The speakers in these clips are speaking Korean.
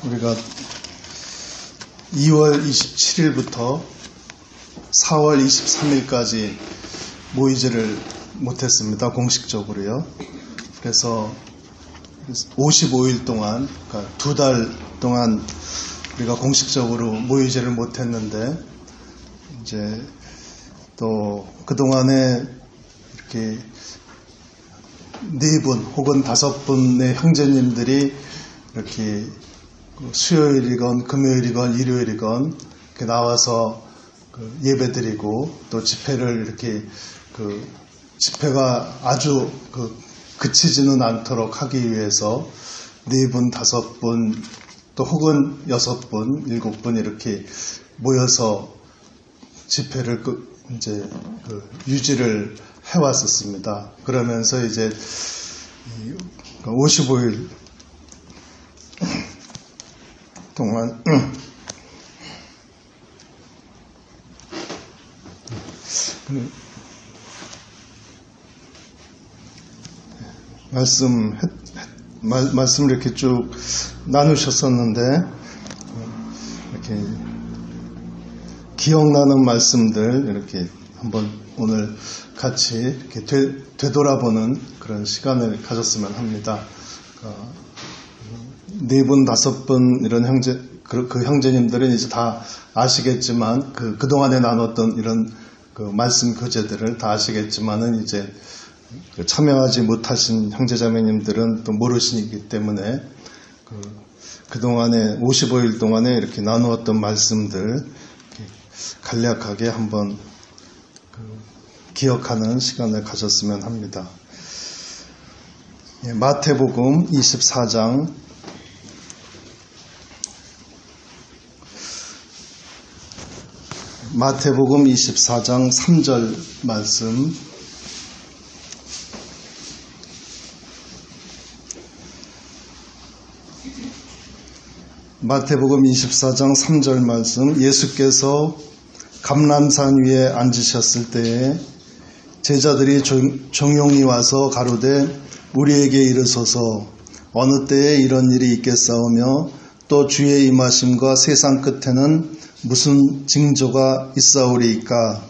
우리가 2월 27일부터 4월 23일까지 모이지를 못했습니다. 공식적으로요. 그래서 55일 동안, 그러니까 2달 동안 우리가 공식적으로 모이지를 못했는데, 이제 또 그동안에 이렇게 4분 혹은 5분의 형제님들이 이렇게 수요일이건 금요일이건 일요일이건 이렇게 나와서 예배드리고 또 집회를 이렇게 집회가 아주 그치지는 않도록 하기 위해서 4분, 5분 또 혹은 6분, 7분 이렇게 모여서 집회를 이제 유지를 해왔었습니다. 그러면서 이제 55일 동안 말씀을 이렇게 쭉 나누셨었는데, 이렇게 기억나는 말씀들 이렇게 한번 오늘 같이 이렇게 되돌아보는 그런 시간을 가졌으면 합니다. 4분, 5분 이런 그 형제님들은 이제 다 아시겠지만, 그동안에 나눴던 이런 말씀 교재들을 다 아시겠지만은 이제 참여하지 못하신 형제자매님들은 또 모르시기 때문에 그동안에 55일 동안에 이렇게 나누었던 말씀들 간략하게 한번 기억하는 시간을 가졌으면 합니다. 마태복음 24장 마태복음 24장 3절 말씀, 마태복음 24장 3절 말씀, 예수께서 감람산 위에 앉으셨을 때에 제자들이 종용이 와서 가로되 우리에게 이르소서 어느 때에 이런 일이 있겠사오며 또 주의 임하심과 세상 끝에는 무슨 징조가 있사오리이까?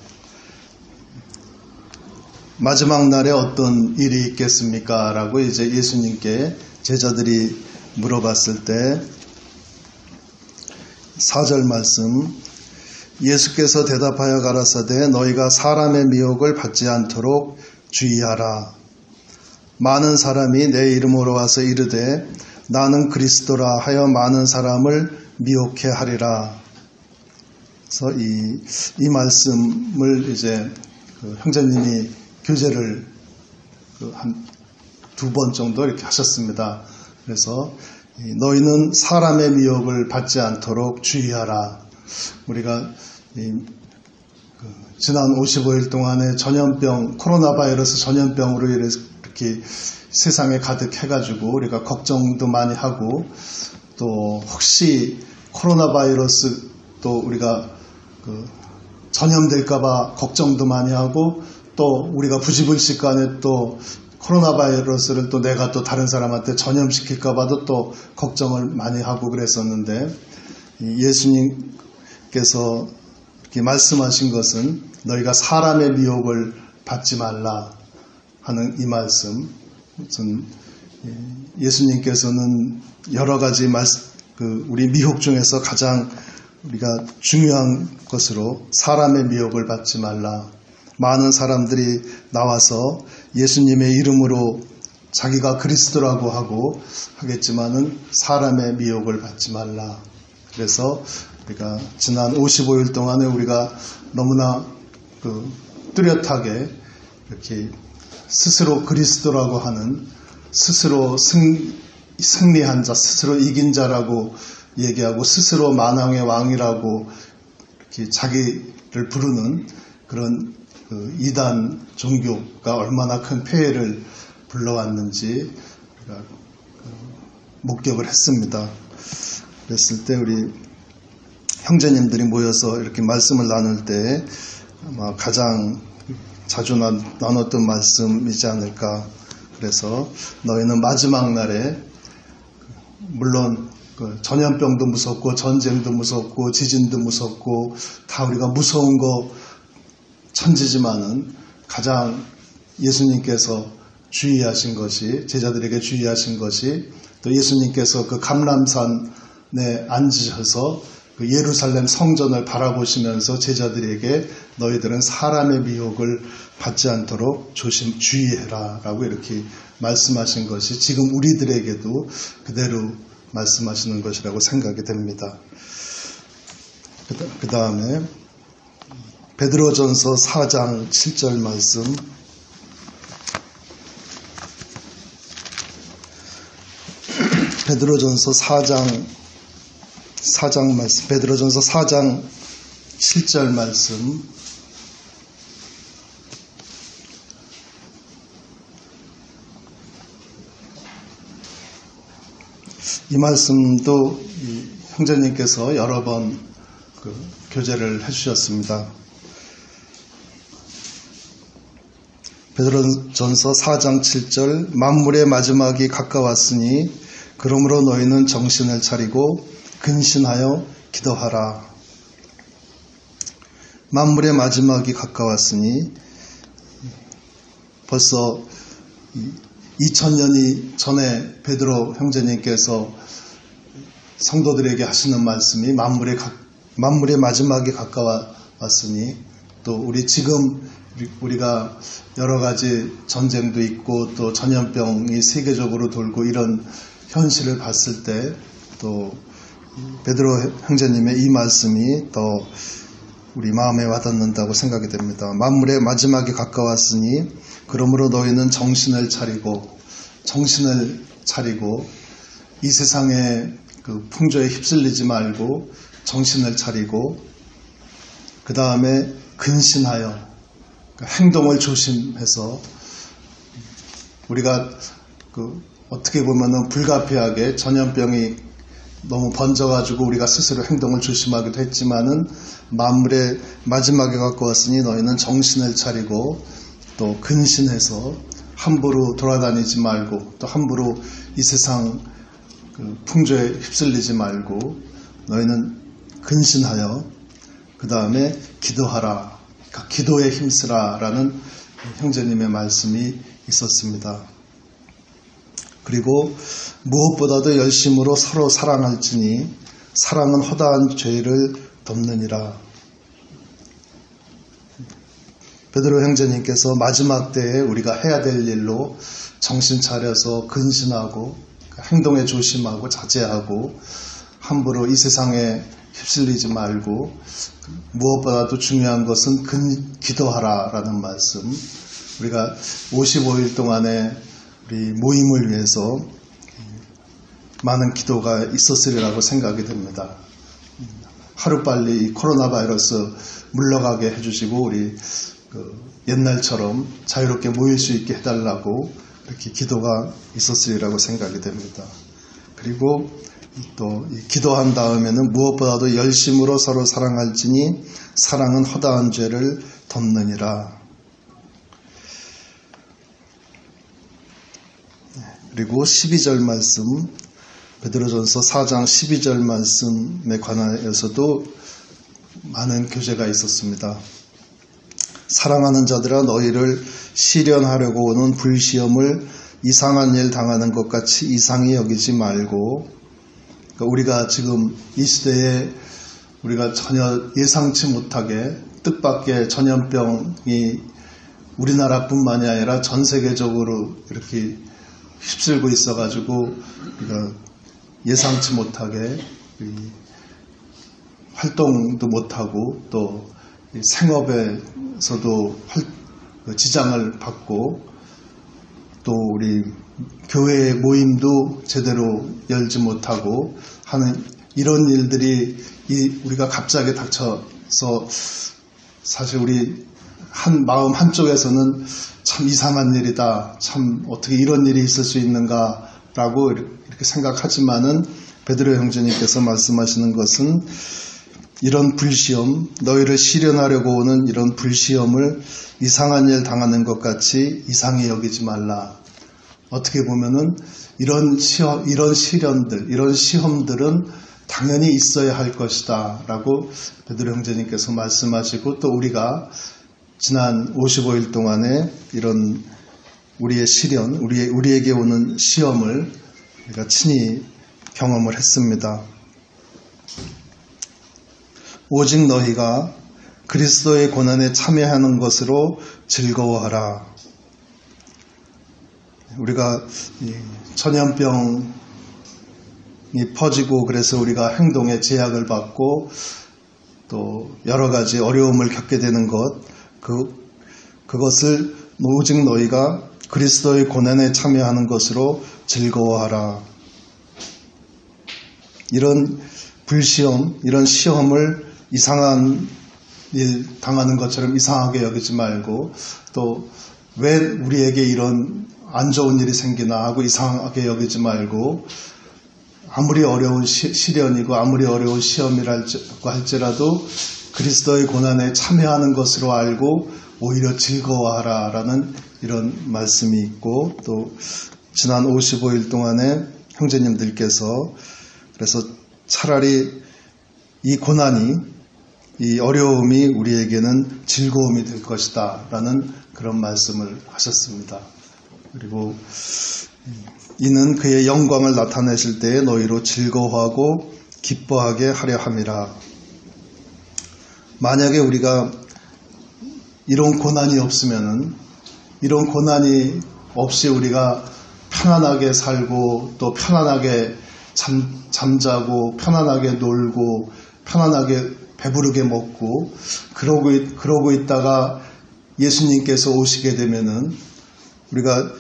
마지막 날에 어떤 일이 있겠습니까? 라고 이제 예수님께 제자들이 물어봤을 때 4절 말씀, 예수께서 대답하여 가라사대 너희가 사람의 미혹을 받지 않도록 주의하라. 많은 사람이 내 이름으로 와서 이르되 나는 그리스도라 하여 많은 사람을 미혹해 하리라. 그래서 이 말씀을 이제 형제님이 교재를 한 2번 정도 이렇게 하셨습니다. 그래서 너희는 사람의 미혹을 받지 않도록 주의하라. 우리가 지난 55일 동안에 전염병, 코로나 바이러스 전염병으로 이렇게 세상에 가득해가지고 우리가 걱정도 많이 하고, 또 혹시 코로나 바이러스 또 우리가 전염될까봐 걱정도 많이 하고, 또 우리가 부지불식간에 또 코로나 바이러스를 또 내가 또 다른 사람한테 전염시킬까봐도 또 걱정을 많이 하고 그랬었는데, 예수님께서 이렇게 말씀하신 것은 너희가 사람의 미혹을 받지 말라 하는 이 말씀. 예수님께서는 여러 가지 우리 미혹 중에서 가장 우리가 중요한 것으로 사람의 미혹을 받지 말라. 많은 사람들이 나와서 예수님의 이름으로 자기가 그리스도라고 하겠지만은 사람의 미혹을 받지 말라. 그래서 우리가 지난 55일 동안에 우리가 너무나 뚜렷하게 이렇게 스스로 그리스도라고 하는, 스스로 승리한 자, 스스로 이긴 자라고 얘기하고 스스로 만왕의 왕이라고 이렇게 자기를 부르는 그런 이단 종교가 얼마나 큰 폐해를 불러왔는지 우리가 목격을 했습니다. 그랬을 때 우리 형제님들이 모여서 이렇게 말씀을 나눌 때 아마 가장 자주 나눴던 말씀이지 않을까. 그래서 너희는 마지막 날에 물론 그 전염병도 무섭고 전쟁도 무섭고 지진도 무섭고 다 우리가 무서운 거 천지지만은 가장 예수님께서 주의하신 것이, 제자들에게 주의하신 것이, 또 예수님께서 그 감람산에 앉으셔서 그 예루살렘 성전을 바라보시면서 제자들에게 너희들은 사람의 미혹을 받지 않도록 주의해라 라고 이렇게 말씀하신 것이 지금 우리들에게도 그대로 말씀하시는 것이라고 생각이 됩니다. 그 다음에 베드로전서 4장 7절 말씀, 베드로전서 4장 말씀, 베드로전서 4장 7절 말씀. 이 말씀도 형제님께서 여러 번 교제를 해주셨습니다. 베드로전서 4장 7절, 만물의 마지막이 가까웠으니 그러므로 너희는 정신을 차리고 근신하여 기도하라. 만물의 마지막이 가까웠으니 벌써 2000년이 전에 베드로 형제님께서 성도들에게 하시는 말씀이 만물의 마지막이 가까웠으니, 또 우리 지금 우리가 여러 가지 전쟁도 있고 또 전염병이 세계적으로 돌고 이런 현실을 봤을 때 또 베드로 형제님의 이 말씀이 더 우리 마음에 와닿는다고 생각이 됩니다. 만물의 마지막이 가까웠으니 그러므로 너희는 정신을 차리고 이 세상의 그 풍조에 휩쓸리지 말고 정신을 차리고, 그 다음에 근신하여 행동을 조심해서, 우리가 어떻게 보면은 불가피하게 전염병이 너무 번져가지고 우리가 스스로 행동을 조심하기도 했지만은 만물의 마지막에 가까웠으니 너희는 정신을 차리고 또 근신해서 함부로 돌아다니지 말고, 또 함부로 이 세상 풍조에 휩쓸리지 말고 너희는 근신하여, 그 다음에 기도하라, 그러니까 기도에 힘쓰라 라는 형제님의 말씀이 있었습니다. 그리고 무엇보다도 열심으로 서로 사랑할지니 사랑은 허다한 죄를 덮느니라. 베드로 형제님께서 마지막 때에 우리가 해야 될 일로 정신 차려서 근신하고 행동에 조심하고 자제하고 함부로 이 세상에 휩쓸리지 말고, 무엇보다도 중요한 것은 기도하라 라는 말씀. 우리가 55일 동안에 우리 모임을 위해서 많은 기도가 있었으리라고 생각이 됩니다. 하루빨리 이 코로나 바이러스 물러가게 해주시고 우리 옛날처럼 자유롭게 모일 수 있게 해달라고 이렇게 기도가 있었으리라고 생각이 됩니다. 그리고 또 기도한 다음에는 무엇보다도 열심으로 서로 사랑할지니 사랑은 허다한 죄를 덮느니라. 그리고 12절 말씀, 베드로전서 4장 12절 말씀에 관하여서도 많은 교제가 있었습니다. 사랑하는 자들아, 너희를 시련하려고 오는 불시험을 이상한 일 당하는 것 같이 이상히 여기지 말고, 그러니까 우리가 지금 이 시대에 우리가 전혀 예상치 못하게 뜻밖의 전염병이 우리나라뿐만이 아니라 전 세계적으로 이렇게 휩쓸고 있어가지고 우리가 예상치 못하게 활동도 못하고 또 생업에서도 지장을 받고, 또 우리 교회의 모임도 제대로 열지 못하고 하는 이런 일들이 우리가 갑자기 닥쳐서 사실 우리 마음 한쪽에서는 참 이상한 일이다, 참 어떻게 이런 일이 있을 수 있는가라고 이렇게 생각하지만은 베드로 형제님께서 말씀하시는 것은 이런 불시험, 너희를 시련하려고 오는 이런 불시험을 이상한 일 당하는 것 같이 이상히 여기지 말라. 어떻게 보면은 이런 시련들, 이런 시험들은 당연히 있어야 할 것이다 라고 베드로 형제님께서 말씀하시고, 또 우리가 지난 55일 동안에 이런 우리의 시련, 우리에게 오는 시험을 우리가 친히 경험을 했습니다. 오직 너희가 그리스도의 고난에 참여하는 것으로 즐거워하라. 우리가 전염병이 퍼지고 그래서 우리가 행동에 제약을 받고 또 여러 가지 어려움을 겪게 되는 것, 그것을 오직 너희가 그리스도의 고난에 참여하는 것으로 즐거워하라. 이런 불시험, 이런 시험을 이상한 일 당하는 것처럼 이상하게 여기지 말고, 또 왜 우리에게 이런 안 좋은 일이 생기나 하고 이상하게 여기지 말고, 아무리 어려운 시련이고 아무리 어려운 시험이라고 할지라도 그리스도의 고난에 참여하는 것으로 알고 오히려 즐거워하라라는 이런 말씀이 있고, 또 지난 55일 동안에 형제님들께서 그래서 차라리 이 고난이, 이 어려움이 우리에게는 즐거움이 될 것이다 라는 그런 말씀을 하셨습니다. 그리고 이는 그의 영광을 나타내실 때에 너희로 즐거워하고 기뻐하게 하려 함이라. 만약에 우리가 이런 고난이 없으면은, 이런 고난이 없이 우리가 편안하게 살고 또 편안하게 잠자고 편안하게 놀고 편안하게 배부르게 먹고 그러고 있다가 예수님께서 오시게 되면은 우리가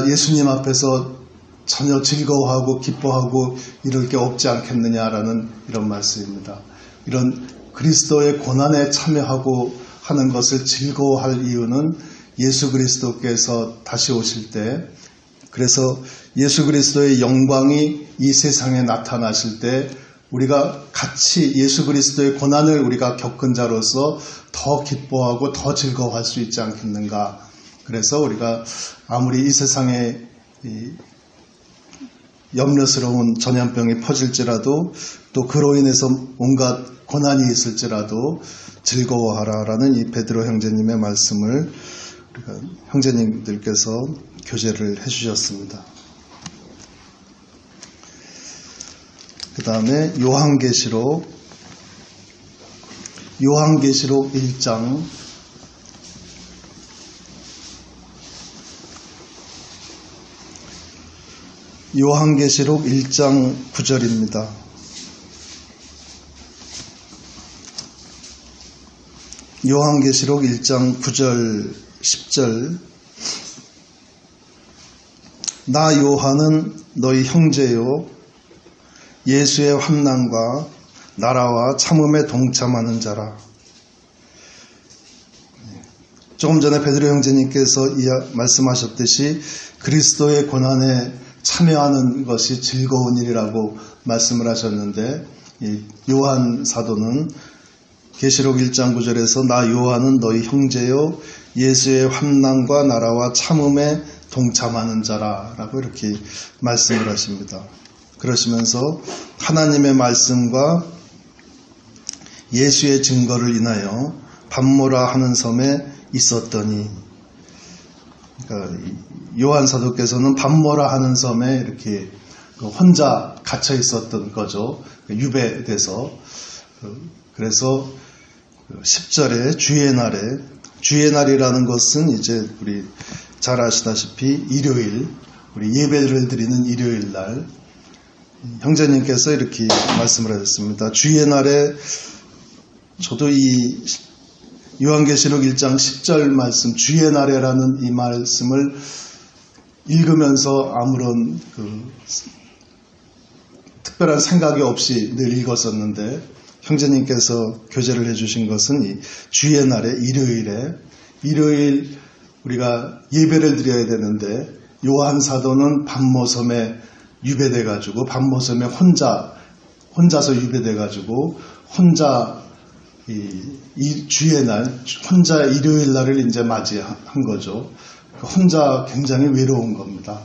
예수님 앞에서 전혀 즐거워하고 기뻐하고 이럴 게 없지 않겠느냐라는 이런 말씀입니다. 이런 그리스도의 고난에 참여하고 하는 것을 즐거워할 이유는 예수 그리스도께서 다시 오실 때, 그래서 예수 그리스도의 영광이 이 세상에 나타나실 때 우리가 같이 예수 그리스도의 고난을 우리가 겪은 자로서 더 기뻐하고 더 즐거워할 수 있지 않겠는가. 그래서 우리가 아무리 이 세상에 염려스러운 전염병이 퍼질지라도, 또 그로 인해서 온갖 고난이 있을지라도 즐거워하라라는 이 베드로 형제님의 말씀을 우리가 형제님들께서 교제를 해주셨습니다. 그 다음에 요한계시록 1장 요한계시록 1장 9절입니다. 요한계시록 1장 9절 10절. 나 요한은 너희 형제요 예수의 환난과 나라와 참음에 동참하는 자라. 조금 전에 베드로 형제님께서 말씀하셨듯이 그리스도의 고난에 참여하는 것이 즐거운 일이라고 말씀을 하셨는데, 요한 사도는 계시록 1장 9절에서 나 요한은 너희 형제요 예수의 환난과 나라와 참음에 동참하는 자라라고 이렇게 말씀을 하십니다. 그러시면서 하나님의 말씀과 예수의 증거를 인하여 밤모라 하는 섬에 있었더니, 그러니까 요한 사도께서는 밤모라 하는 섬에 이렇게 혼자 갇혀 있었던 거죠. 유배돼서. 그래서 10절에 주의 날이라는 것은 이제 우리 잘 아시다시피 일요일, 우리 예배를 드리는 일요일 날, 형제님께서 이렇게 말씀을 하셨습니다. 주의 날에, 저도 이 요한계시록 1장 10절 말씀, 주의 날에라는 이 말씀을 읽으면서 아무런 특별한 생각이 없이 늘 읽었었는데, 형제님께서 교제를 해주신 것은 이 주의 날에 일요일 우리가 예배를 드려야 되는데, 요한 사도는 밤모섬에 유배돼가지고, 밤모섬에 혼자서 유배돼가지고, 혼자 이 주의 날, 혼자 일요일 날을 이제 맞이한 거죠. 혼자 굉장히 외로운 겁니다.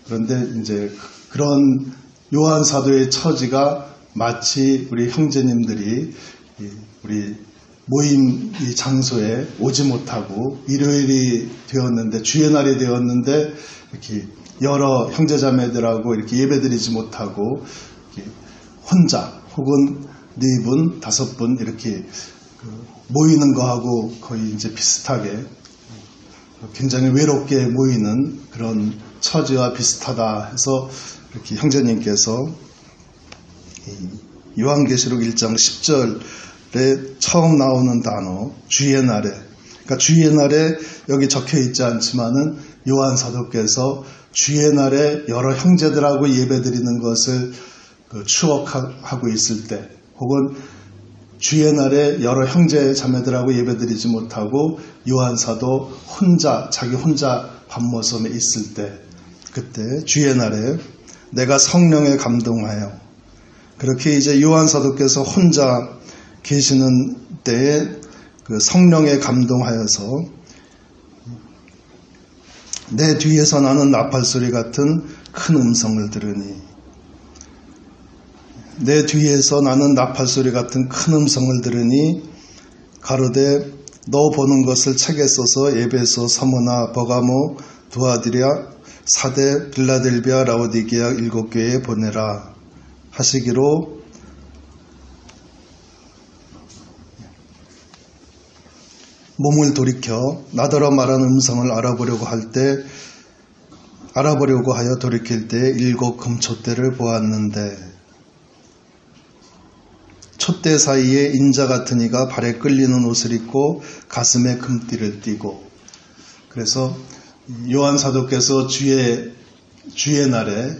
그런데 이제 그런 요한 사도의 처지가 마치 우리 형제님들이 우리 모임 이 장소에 오지 못하고 일요일이 되었는데 주의 날이 되었는데 이렇게 여러 형제자매들하고 이렇게 예배드리지 못하고 이렇게 혼자 혹은 4분, 5분 이렇게 모이는 거하고 거의 이제 비슷하게 굉장히 외롭게 모이는 그런 처지와 비슷하다 해서 이렇게 형제님께서 요한계시록 1장 10절에 처음 나오는 단어 주의 날에, 그러니까 주의 날에 여기 적혀 있지 않지만은 요한 사도께서 주의 날에 여러 형제들하고 예배드리는 것을 추억하고 있을 때, 혹은 주의 날에 여러 형제 자매들하고 예배드리지 못하고 요한 사도 혼자 자기 혼자 밤모섬에 있을 때, 그때 주의 날에 내가 성령에 감동하여, 그렇게 이제 요한 사도께서 혼자 계시는 때에 그 성령에 감동하여서 내 뒤에서 나는 나팔소리 같은 큰 음성을 들으니, 내 뒤에서 나는 나팔소리 같은 큰 음성을 들으니 가로되 너 보는 것을 책에 써서 에베소, 서머나, 버가모, 두아디랴, 사데, 빌라델비아, 라오디게아 7교회에 보내라 하시기로, 몸을 돌이켜 나더러 말한 음성을 알아보려고 하여 돌이킬 때 7 금촛대를 보았는데, 촛대 사이에 인자 같은 이가 발에 끌리는 옷을 입고 가슴에 금띠를 띠고, 그래서 요한 사도께서 주의 날에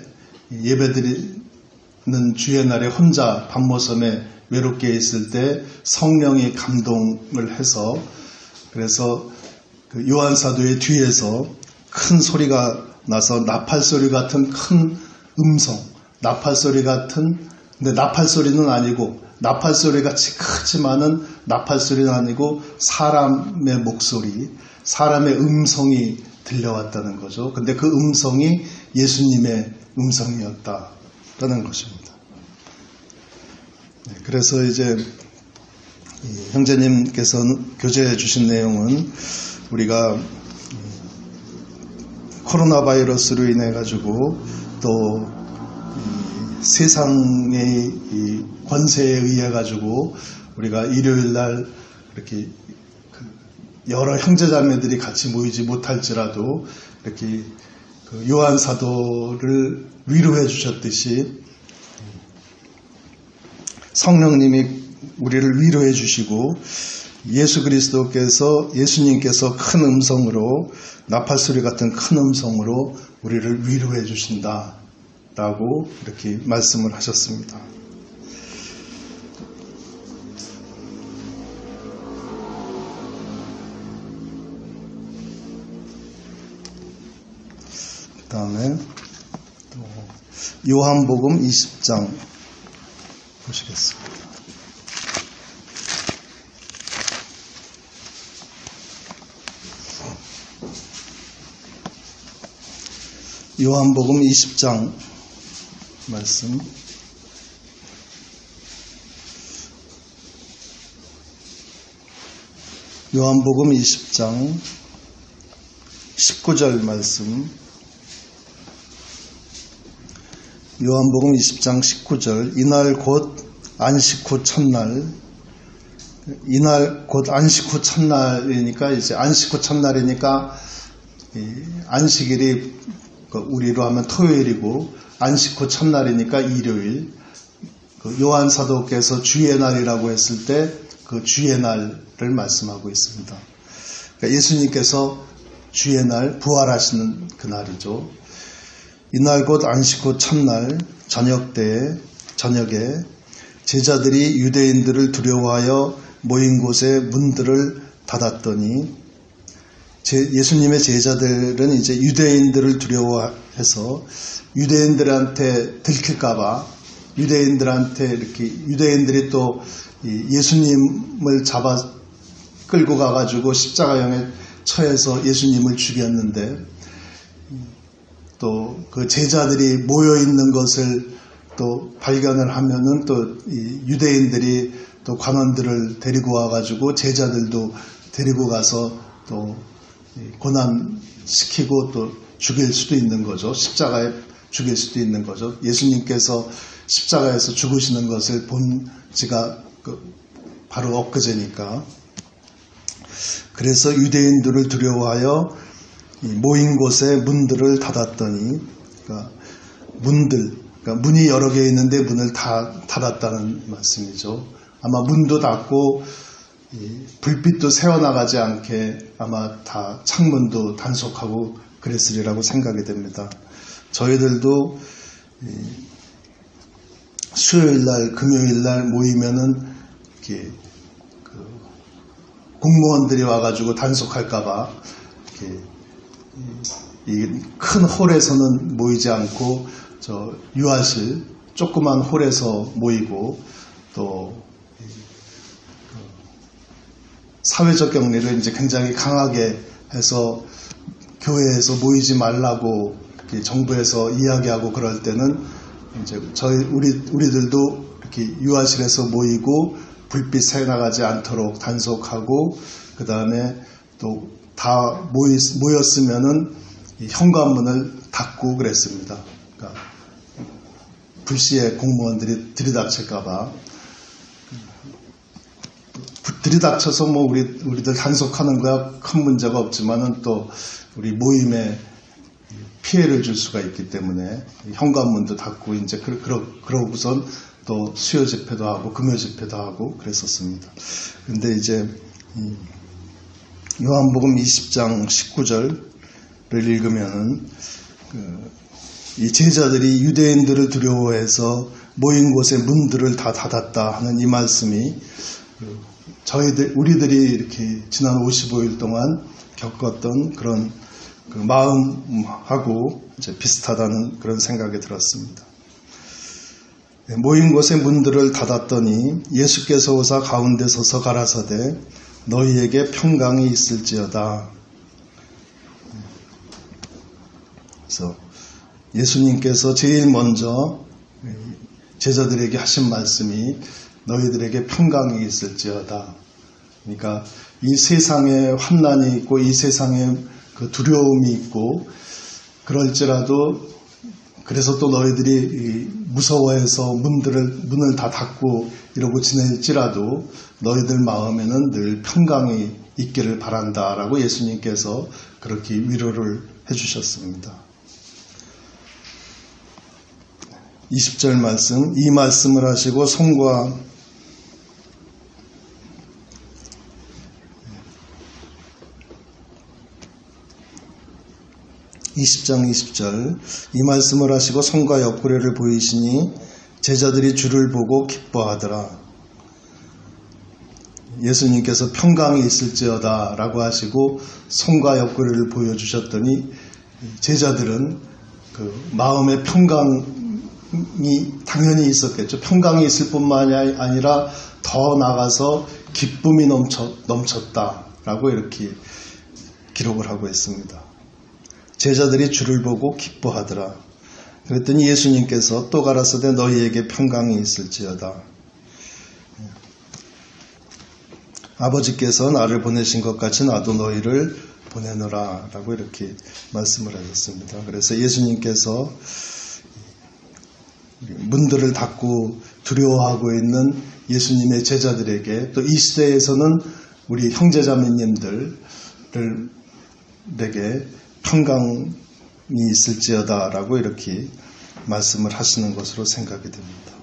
예배드리는 주의 날에 혼자 밤모섬에 외롭게 있을 때 성령이 감동을 해서, 그래서 그 요한 사도의 뒤에서 큰 소리가 나서 나팔소리 같은 큰 음성, 나팔소리 같은, 근데 나팔소리는 아니고, 나팔소리 같이 크지만은 나팔소리는 아니고 사람의 목소리, 사람의 음성이 들려왔다는 거죠. 근데 그 음성이 예수님의 음성이었다라는 것입니다. 그래서 이제 형제님께서 교제해 주신 내용은, 우리가 코로나 바이러스로 인해 가지고 또 세상의 이 권세에 의해 가지고 우리가 일요일 날 이렇게 여러 형제자매들이 같이 모이지 못할지라도 이렇게 요한 사도를 위로해 주셨듯이 성령님이 우리를 위로해 주시고, 예수님께서 큰 음성으로, 나팔소리 같은 큰 음성으로 우리를 위로해 주신다 라고 이렇게 말씀을 하셨습니다. 그 다음에 요한복음 20장 보시겠습니다. 요한복음 20장 말씀. 요한복음 20장 19절 말씀. 요한복음 20장 19절. 이날 곧 안식 후 첫날. 이날 곧 안식 후 첫날이니까, 이제 안식 후 첫날이니까 안식일이 우리로 하면 토요일이고, 안식 후 첫날이니까 일요일. 요한 사도께서 주의 날이라고 했을 때 그 주의 날을 말씀하고 있습니다. 그러니까 예수님께서 주의 날 부활하시는 그 날이죠. 이날 곧 안식 후 첫날 저녁에 제자들이 유대인들을 두려워하여 모인 곳에 문들을 닫았더니, 예수님의 제자들은 이제 유대인들을 두려워해서 유대인들한테 들킬까봐, 유대인들이 또 예수님을 잡아 끌고 가가지고 십자가형에 처해서 예수님을 죽였는데 또 그 제자들이 모여 있는 것을 또 발견을 하면은 또 이 유대인들이 또 관원들을 데리고 와가지고 제자들도 데리고 가서 또 고난시키고 또 죽일 수도 있는 거죠. 십자가에 죽일 수도 있는 거죠. 예수님께서 십자가에서 죽으시는 것을 본 지가 바로 엊그제니까. 그래서 유대인들을 두려워하여 모인 곳에 문들을 닫았더니, 그러니까 문이 여러 개 있는데 문을 다 닫았다는 말씀이죠. 아마 문도 닫고 불빛도 새어나가지 않게 아마 다 창문도 단속하고 그랬으리라고 생각이 됩니다. 저희들도 수요일날, 금요일날 모이면은 이렇게 공무원들이 와가지고 단속할까봐 이 큰 홀에서는 모이지 않고 저 유아실 조그만 홀에서 모이고 또 사회적 격리를 이제 굉장히 강하게 해서 교회에서 모이지 말라고 정부에서 이야기하고 그럴 때는 이제 우리들도 이렇게 유아실에서 모이고 불빛 새 나가지 않도록 단속하고 그 다음에 또 다 모였으면은 이 현관문을 닫고 그랬습니다. 그러니까 불시에 공무원들이 들이닥칠까봐. 들이닥쳐서 뭐 우리들 단속하는 거야 큰 문제가 없지만은 또 우리 모임에 피해를 줄 수가 있기 때문에 현관문도 닫고 이제 그러고선 또 수요 집회도 하고 금요 집회도 하고 그랬었습니다. 근데 이제 요한복음 20장 19절을 읽으면은 이 제자들이 유대인들을 두려워해서 모인 곳에 문들을 다 닫았다 하는 이 말씀이 우리들이 이렇게 지난 55일 동안 겪었던 그런 마음하고 이제 비슷하다는 그런 생각이 들었습니다. 모인 곳에 문들을 닫았더니 예수께서 오사 가운데 서서 가라사대 너희에게 평강이 있을지어다. 그래서 예수님께서 제일 먼저 제자들에게 하신 말씀이 너희들에게 평강이 있을지어다. 그러니까 이 세상에 환난이 있고 이 세상에 그 두려움이 있고 그럴지라도 그래서 또 너희들이 무서워해서 문을 다 닫고 이러고 지낼지라도 너희들 마음에는 늘 평강이 있기를 바란다라고 예수님께서 그렇게 위로를 해주셨습니다. 20절 말씀, 이 말씀을 하시고 손과 20장 20절 이 말씀을 하시고 손과 옆구리를 보이시니 제자들이 주를 보고 기뻐하더라. 예수님께서 평강이 있을지어다 라고 하시고 손과 옆구리를 보여주셨더니 제자들은 그 마음의 평강이 당연히 있었겠죠. 평강이 있을 뿐만 아니라 더 나아가서 기쁨이 넘쳤다라고 이렇게 기록을 하고 있습니다. 제자들이 주를 보고 기뻐하더라. 그랬더니 예수님께서 또 가라사대 너희에게 평강이 있을지어다. 아버지께서 나를 보내신 것 같이 나도 너희를 보내노라 라고 이렇게 말씀을 하셨습니다. 그래서 예수님께서 문들을 닫고 두려워하고 있는 예수님의 제자들에게 또 이 시대에서는 우리 형제자매님들에게 평강이 있을지어다 라고 이렇게 말씀을 하시는 것으로 생각이 됩니다.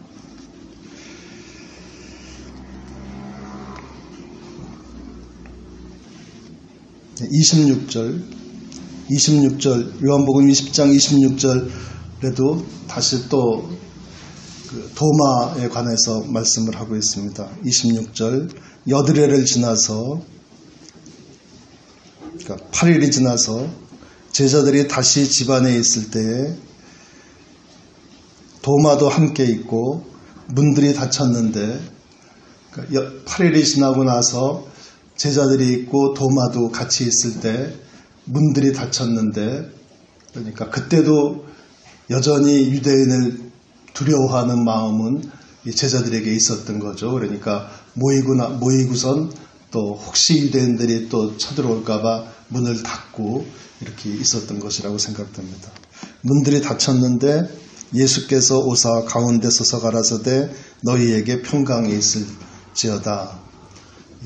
네, 26절 요한복음 20장 26절에도 다시 또 그 도마에 관해서 말씀을 하고 있습니다. 26절 여드레를 지나서 그러니까 8일이 지나서 제자들이 다시 집안에 있을 때에 도마도 함께 있고 문들이 닫혔는데 8일이 지나고 나서 제자들이 있고 도마도 같이 있을 때 문들이 닫혔는데, 그러니까 그때도 여전히 유대인을 두려워하는 마음은 이 제자들에게 있었던 거죠. 그러니까 모이고선 또 혹시 유대인들이 또 쳐들어올까봐 문을 닫고 이렇게 있었던 것이라고 생각됩니다. 문들이 닫혔는데 예수께서 오사 가운데 서서 가라사대 너희에게 평강이 있을지어다.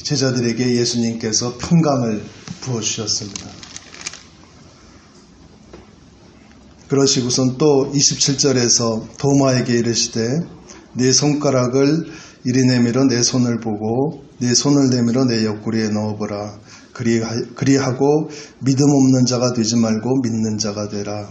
제자들에게 예수님께서 평강을 부어주셨습니다. 그러시고선 또 27절에서 도마에게 이르시되 네 손가락을 이리 내밀어 내 손을 보고 네 손을 내밀어 내 옆구리에 넣어보라. 그리하고 믿음 없는 자가 되지 말고 믿는 자가 되라.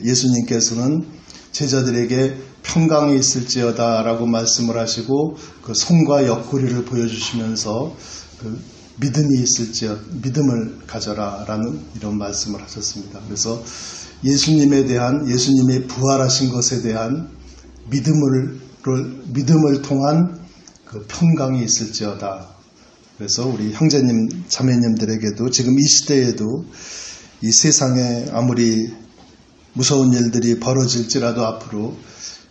예수님께서는 제자들에게 평강이 있을지어다 라고 말씀을 하시고 그 손과 옆구리를 보여주시면서 그 믿음을 가져라 라는 이런 말씀을 하셨습니다. 그래서 예수님의 부활하신 것에 대한 믿음을 통한 그 평강이 있을지어다. 그래서 우리 형제님, 자매님들에게도 지금 이 시대에도 이 세상에 아무리 무서운 일들이 벌어질지라도 앞으로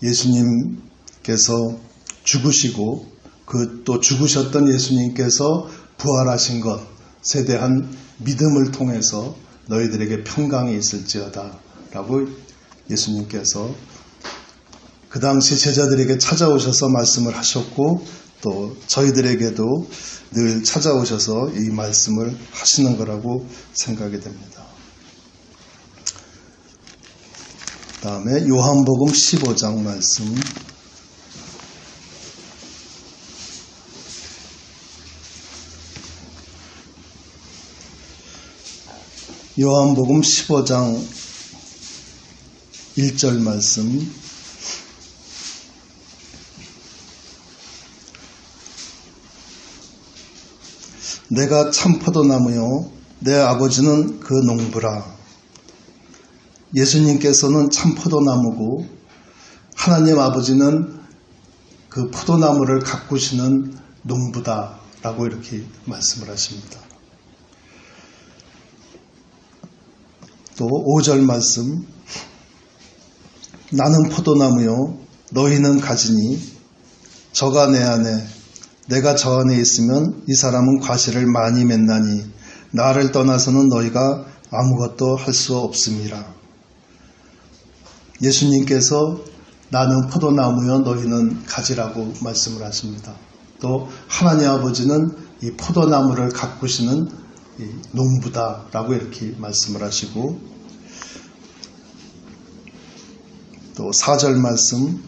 예수님께서 죽으시고 그 또 죽으셨던 예수님께서 부활하신 것에 대한 믿음을 통해서 너희들에게 평강이 있을지어다 라고 예수님께서 그 당시 제자들에게 찾아오셔서 말씀을 하셨고 또 저희들에게도 늘 찾아오셔서 이 말씀을 하시는 거라고 생각이 됩니다. 다음에 요한복음 15장 말씀. 요한복음 15장 1절 말씀. 내가 참 포도나무요 내 아버지는 그 농부라. 예수님께서는 참 포도나무고 하나님 아버지는 그 포도나무를 가꾸시는 농부다라고 이렇게 말씀을 하십니다. 또 5절 말씀. 나는 포도나무요 너희는 가지니 저가 내 안에 내가 저 안에 있으면 이 사람은 과실을 많이 맺나니 나를 떠나서는 너희가 아무것도 할 수 없음이라. 예수님께서 나는 포도나무여 너희는 가지라고 말씀을 하십니다. 또 하나님 아버지는 이 포도나무를 가꾸시는 이 농부다라고 이렇게 말씀을 하시고 또 4절 말씀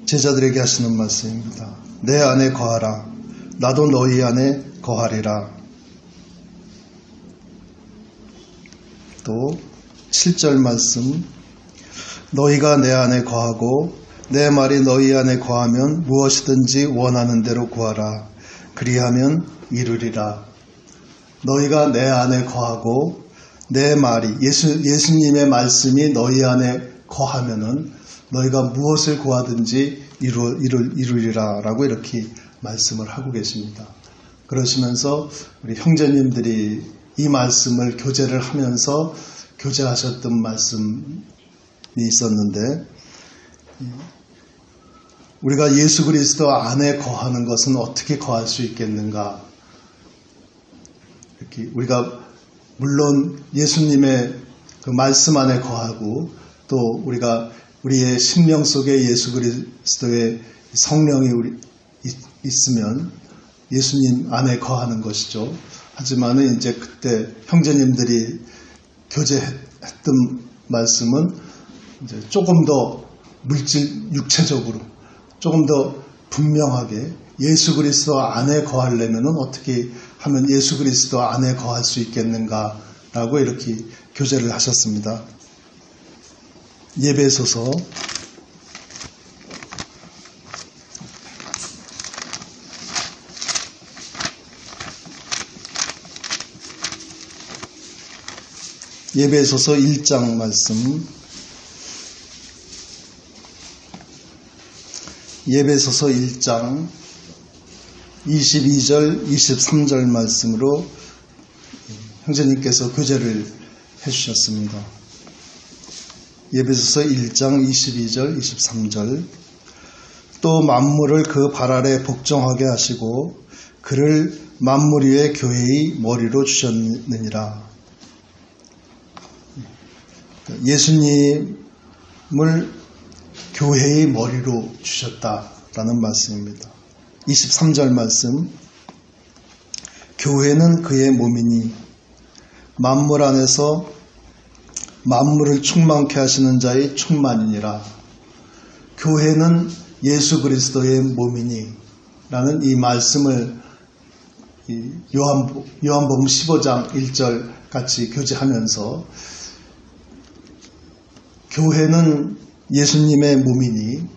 제자들에게 하시는 말씀입니다. 내 안에 거하라. 나도 너희 안에 거하리라. 또 7절 말씀 너희가 내 안에 거하고 내 말이 너희 안에 거하면 무엇이든지 원하는 대로 구하라. 그리하면 이루리라. 너희가 내 안에 거하고 내 말이 예수님의 말씀이 너희 안에 거하면은 너희가 무엇을 구하든지 이루리라 라고 이렇게 말씀을 하고 계십니다. 그러시면서 우리 형제님들이 이 말씀을 교제를 하면서 교제하셨던 말씀이 있었는데 우리가 예수 그리스도 안에 거하는 것은 어떻게 거할 수 있겠는가? 이렇게 우리가 물론 예수님의 그 말씀 안에 거하고 또 우리가 우리의 심령 속에 예수 그리스도의 성령이 있으면 예수님 안에 거하는 것이죠. 하지만은 이제 그때 형제님들이 교제했던 말씀은 이제 조금 더 육체적으로 조금 더 분명하게 예수 그리스도 안에 거하려면은 어떻게 하면 예수 그리스도 안에 거할 수 있겠는가라고 이렇게 교제를 하셨습니다. 예배소서 1장 말씀. 예배소서 1장 22절, 23절 말씀으로 형제님께서 교제를 해주셨습니다. 에베소서 1장 22절, 23절. 또 만물을 그 발 아래 복종하게 하시고 그를 만물 위의 교회의 머리로 주셨느니라. 예수님을 교회의 머리로 주셨다라는 말씀입니다. 23절 말씀. 교회는 그의 몸이니 만물 안에서 만물을 충만케 하시는 자의 충만이니라. 교회는 예수 그리스도의 몸이니 라는 이 말씀을 요한복음 15장 1절 같이 교제하면서 교회는 예수님의 몸이니,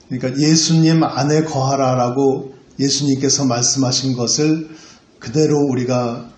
그러니까 예수님 안에 거하라라고 예수님께서 말씀하신 것을 그대로 우리가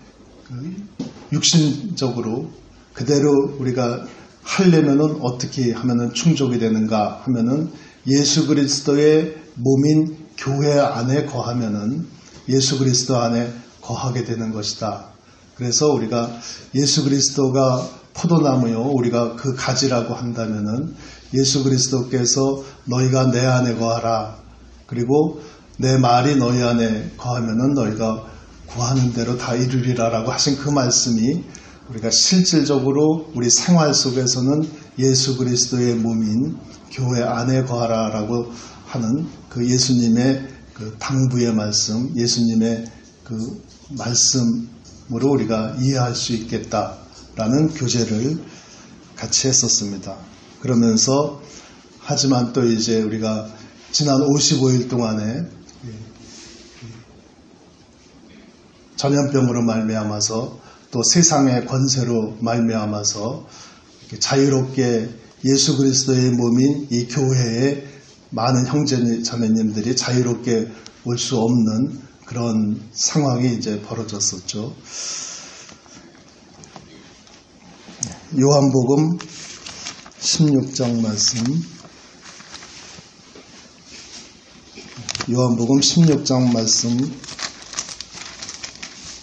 육신적으로 그대로 우리가 하려면은 어떻게 하면은 충족이 되는가 하면은 예수 그리스도의 몸인 교회 안에 거하면은 예수 그리스도 안에 거하게 되는 것이다. 그래서 우리가 예수 그리스도가 포도나무요, 우리가 그 가지라고 한다면은 예수 그리스도께서 너희가 내 안에 거하라. 그리고 내 말이 너희 안에 거하면은 너희가 구하는 대로 다 이루리라라고 하신 그 말씀이 우리가 실질적으로 우리 생활 속에서는 예수 그리스도의 몸인 교회 안에 거하라라고 하는 그 예수님의 그 당부의 말씀, 예수님의 그 말씀으로 우리가 이해할 수 있겠다라는 교제를 같이 했었습니다. 그러면서 하지만 또 이제 우리가 지난 55일 동안에 전염병으로 말미암아서 또 세상의 권세로 말미암아서 자유롭게 예수 그리스도의 몸인 이 교회에 많은 형제 자매님들이 자유롭게 올 수 없는 그런 상황이 이제 벌어졌었죠. 요한복음 16장 말씀. 요한복음 16장 말씀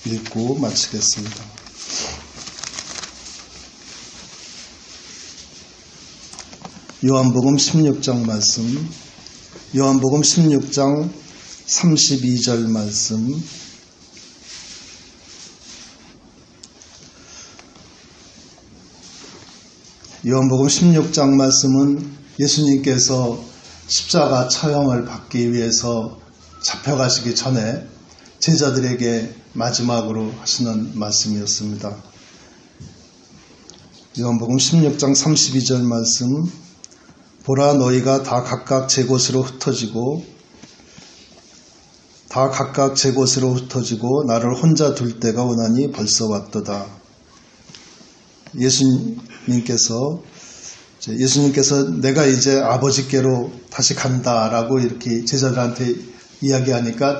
읽고 마치겠습니다. 요한복음 16장 말씀, 요한복음 16장 32절 말씀, 요한복음 16장 말씀은 예수님께서 십자가 처형을 받기 위해서 잡혀가시기 전에 제자들에게 마지막으로 하시는 말씀이었습니다. 요한복음 16장 32절 말씀, 보라 너희가 다 각각 제 곳으로 흩어지고 나를 혼자 둘 때가 오나니 벌써 왔도다. 예수님께서 내가 이제 아버지께로 다시 간다라고 이렇게 제자들한테 이야기하니까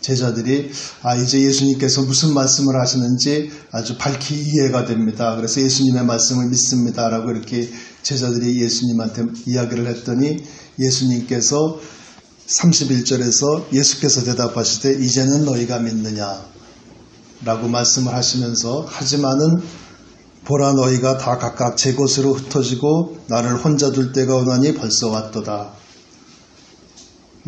제자들이 이제 예수님께서 무슨 말씀을 하시는지 아주 밝히 이해가 됩니다. 그래서 예수님의 말씀을 믿습니다라고 이렇게 제자들이 예수님한테 이야기를 했더니 예수님께서 31절에서 예수께서 대답하시되 이제는 너희가 믿느냐 라고 말씀을 하시면서 하지만은 보라 너희가 다 각각 제 곳으로 흩어지고 나를 혼자 둘 때가 오나니 벌써 왔도다.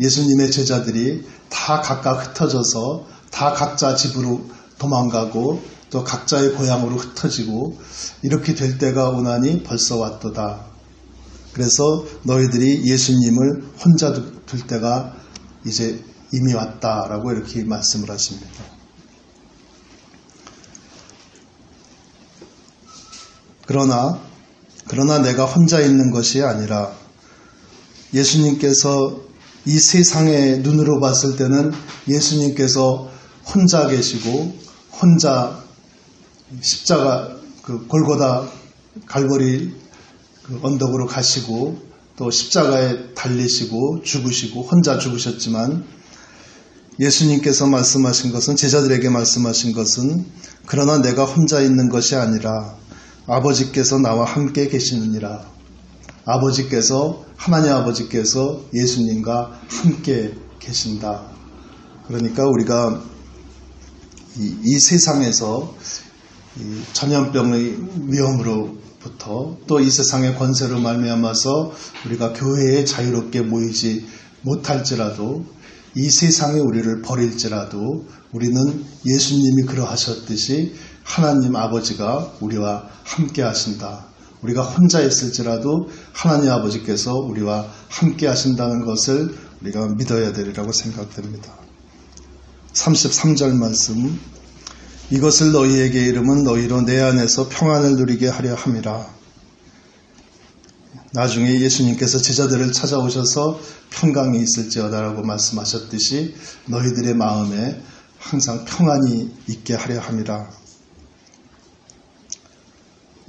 예수님의 제자들이 다 각각 흩어져서 다 각자 집으로 도망가고 또 각자의 고향으로 흩어지고 이렇게 될 때가 오나니 벌써 왔도다. 그래서 너희들이 예수님을 혼자 둘 때가 이제 이미 왔다라고 이렇게 말씀을 하십니다. 그러나 내가 혼자 있는 것이 아니라 예수님께서 이 세상의 눈으로 봤을 때는 예수님께서 혼자 계시고 혼자 십자가 그 골고다 갈보리 그 언덕으로 가시고 또 십자가에 달리시고 죽으시고 혼자 죽으셨지만 예수님께서 말씀하신 것은 제자들에게 말씀하신 것은 그러나 내가 혼자 있는 것이 아니라 아버지께서 나와 함께 계시느니라. 하나님 아버지께서 예수님과 함께 계신다. 그러니까 우리가 이 세상에서 이 전염병의 위험으로부터 또 이 세상의 권세로 말미암아서 우리가 교회에 자유롭게 모이지 못할지라도 이 세상에 우리를 버릴지라도 우리는 예수님이 그러하셨듯이 하나님 아버지가 우리와 함께 하신다. 우리가 혼자 있을지라도 하나님 아버지께서 우리와 함께 하신다는 것을 우리가 믿어야 되리라고 생각됩니다. 33절 말씀, 이것을 너희에게 이름은 너희로 내 안에서 평안을 누리게 하려 함이라. 나중에 예수님께서 제자들을 찾아오셔서 평강이 있을지어다라고 말씀하셨듯이 너희들의 마음에 항상 평안이 있게 하려 함이라.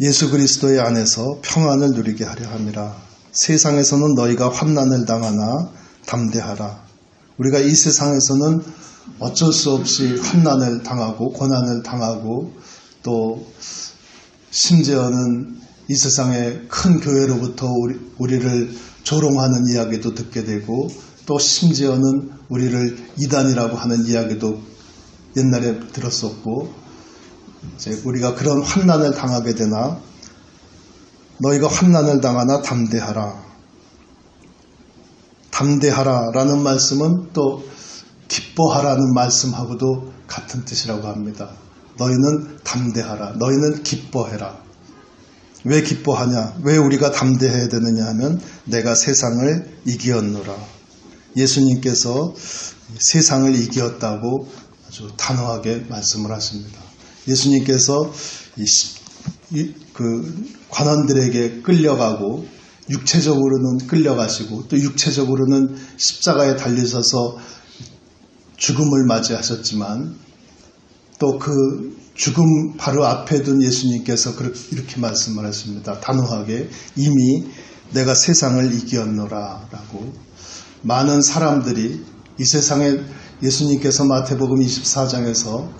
예수 그리스도의 안에서 평안을 누리게 하려 함이라. 세상에서는 너희가 환난을 당하나 담대하라. 우리가 이 세상에서는 어쩔 수 없이 환난을 당하고 고난을 당하고 또 심지어는 이 세상의 큰 교회로부터 우리를 조롱하는 이야기도 듣게 되고 또 심지어는 우리를 이단이라고 하는 이야기도 옛날에 들었었고 이제 우리가 그런 환난을 당하게 되나 너희가 환난을 당하나 담대하라. 담대하라라는 말씀은 또 기뻐하라는 말씀하고도 같은 뜻이라고 합니다. 너희는 담대하라. 너희는 기뻐해라. 왜 기뻐하냐? 왜 우리가 담대해야 되느냐 하면 내가 세상을 이기었노라. 예수님께서 세상을 이기었다고 아주 단호하게 말씀을 하십니다. 예수님께서 그 관원들에게 끌려가고 육체적으로는 끌려가시고 또 육체적으로는 십자가에 달리셔서 죽음을 맞이하셨지만 또 그 죽음 바로 앞에 둔 예수님께서 이렇게 말씀을 하십니다. 단호하게 이미 내가 세상을 이기었노라 라고. 많은 사람들이 이 세상에 예수님께서 마태복음 24장에서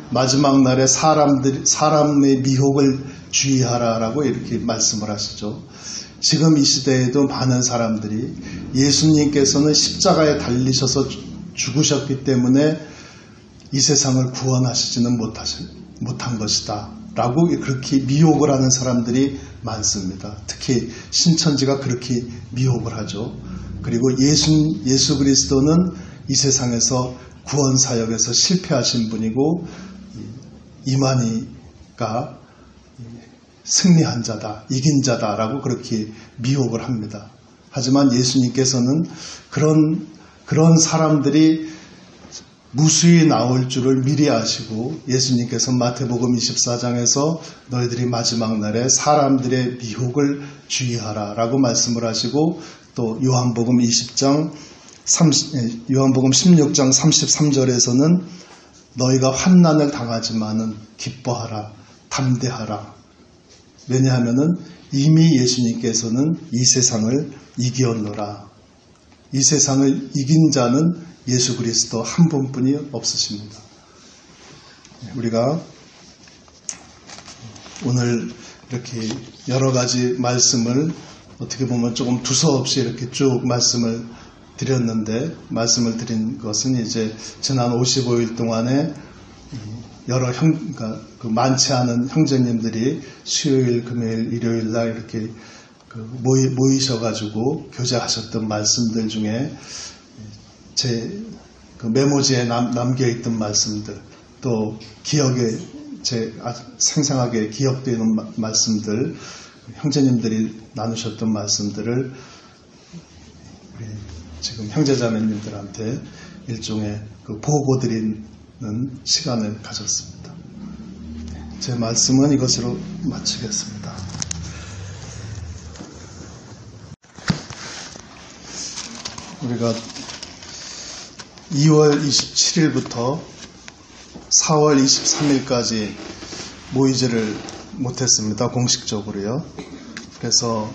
마지막 날에 사람의 미혹을 주의하라라고 이렇게 말씀을 하시죠. 지금 이 시대에도 많은 사람들이 예수님께서는 십자가에 달리셔서 죽으셨기 때문에 이 세상을 구원하시지는 못한 것이다 라고 그렇게 미혹을 하는 사람들이 많습니다. 특히 신천지가 그렇게 미혹을 하죠. 그리고 예수 그리스도는 이 세상에서 구원 사역에서 실패하신 분이고 이만희가 승리한 자다, 이긴 자다라고 그렇게 미혹을 합니다. 하지만 예수님께서는 그런 사람들이 무수히 나올 줄을 미리 아시고 예수님께서 마태복음 24장에서 너희들이 마지막 날에 사람들의 미혹을 주의하라 라고 말씀을 하시고 또 요한복음 16장 33절에서는 너희가 환난을 당하지만은 기뻐하라, 담대하라. 왜냐하면은 이미 예수님께서는 이 세상을 이기었노라. 이 세상을 이긴 자는 예수 그리스도 한 분뿐이 없으십니다. 우리가 오늘 이렇게 여러 가지 말씀을 어떻게 보면 조금 두서없이 이렇게 쭉 말씀을 드렸는데, 말씀을 드린 것은 이제 지난 55일 동안에 여러 그러니까 많지 않은 형제님들이 수요일, 금요일, 일요일 날 이렇게 모이셔가지고 교제하셨던 말씀들 중에 제 메모지에 남겨있던 말씀들, 또 기억에 생생하게 기억되는 말씀들, 형제님들이 나누셨던 말씀들을 우리 지금 형제자매님들한테 일종의 보고드리는 시간을 가졌습니다. 제 말씀은 이것으로 마치겠습니다. 우리가 2월 27일부터 4월 23일까지 모이지를 못했습니다. 공식적으로요. 그래서